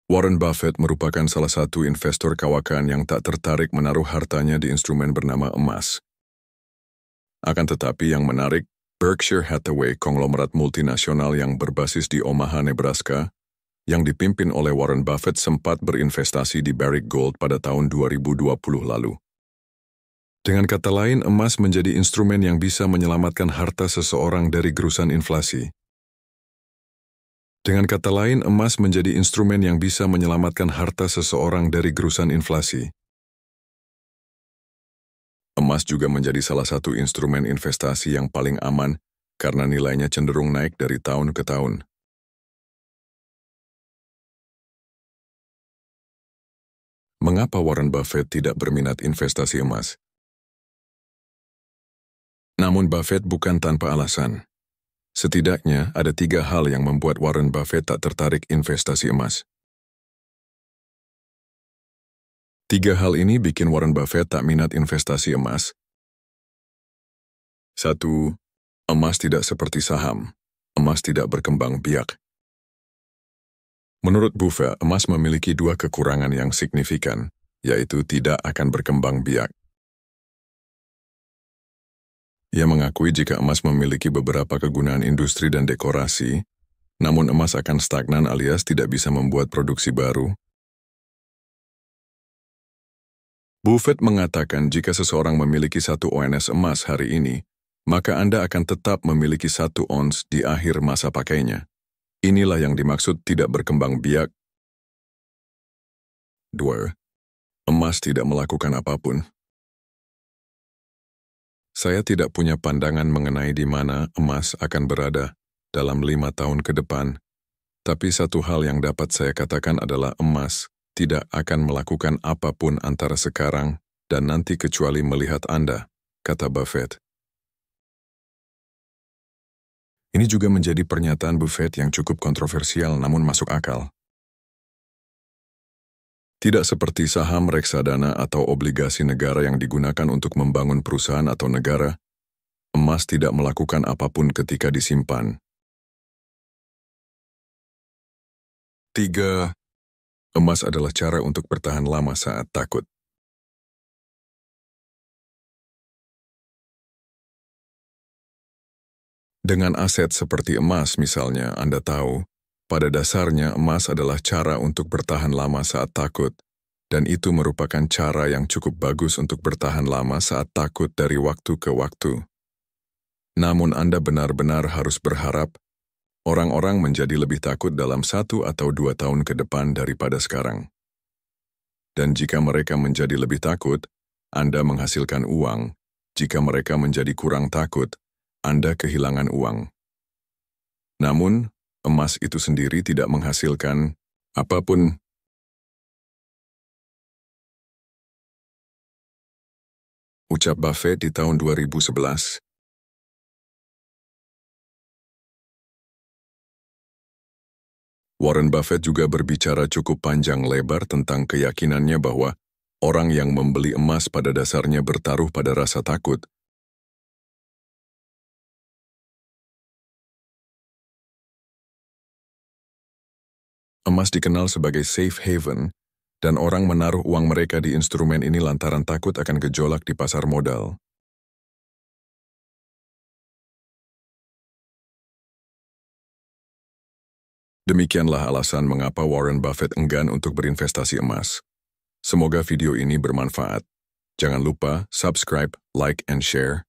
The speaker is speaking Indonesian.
Warren Buffett merupakan salah satu investor kawakan yang tak tertarik menaruh hartanya di instrumen bernama emas. Akan tetapi yang menarik, Berkshire Hathaway, konglomerat multinasional yang berbasis di Omaha, Nebraska, yang dipimpin oleh Warren Buffett sempat berinvestasi di Barrick Gold pada tahun 2020 lalu. Dengan kata lain, emas menjadi instrumen yang bisa menyelamatkan harta seseorang dari gerusan inflasi. Dengan kata lain, emas menjadi instrumen yang bisa menyelamatkan harta seseorang dari gerusan inflasi. Emas juga menjadi salah satu instrumen investasi yang paling aman karena nilainya cenderung naik dari tahun ke tahun. Mengapa Warren Buffett tidak berminat investasi emas? Namun Buffett bukan tanpa alasan. Setidaknya ada 3 hal yang membuat Warren Buffett tak tertarik investasi emas. 3 hal ini bikin Warren Buffett tak minat investasi emas. 1. Emas tidak seperti saham. Emas tidak berkembang biak. Menurut Buffett, emas memiliki 2 kekurangan yang signifikan, yaitu tidak akan berkembang biak. Ia mengakui jika emas memiliki beberapa kegunaan industri dan dekorasi, namun emas akan stagnan alias tidak bisa membuat produksi baru. Buffett mengatakan jika seseorang memiliki 1 ons emas hari ini, maka Anda akan tetap memiliki 1 ons di akhir masa pakainya. Inilah yang dimaksud tidak berkembang biak. 2. Emas tidak melakukan apapun. Saya tidak punya pandangan mengenai di mana emas akan berada dalam 5 tahun ke depan, tapi satu hal yang dapat saya katakan adalah emas tidak akan melakukan apapun antara sekarang dan nanti kecuali melihat Anda, kata Buffett. Ini juga menjadi pernyataan Buffett yang cukup kontroversial namun masuk akal. Tidak seperti saham, reksadana, atau obligasi negara yang digunakan untuk membangun perusahaan atau negara, emas tidak melakukan apapun ketika disimpan. 3. Emas adalah cara untuk bertahan lama saat takut. Dengan aset seperti emas misalnya, Anda tahu, pada dasarnya emas adalah cara untuk bertahan lama saat takut, dan itu merupakan cara yang cukup bagus untuk bertahan lama saat takut dari waktu ke waktu. Namun Anda benar-benar harus berharap orang-orang menjadi lebih takut dalam 1 atau 2 tahun ke depan daripada sekarang. Dan jika mereka menjadi lebih takut, Anda menghasilkan uang. Jika mereka menjadi kurang takut, Anda kehilangan uang. Namun, emas itu sendiri tidak menghasilkan apapun. Ucap Buffett di tahun 2011. Warren Buffett juga berbicara cukup panjang lebar tentang keyakinannya bahwa orang yang membeli emas pada dasarnya bertaruh pada rasa takut. Emas dikenal sebagai safe haven, dan orang menaruh uang mereka di instrumen ini lantaran takut akan gejolak di pasar modal. Demikianlah alasan mengapa Warren Buffett enggan untuk berinvestasi emas. Semoga video ini bermanfaat. Jangan lupa subscribe, like, and share.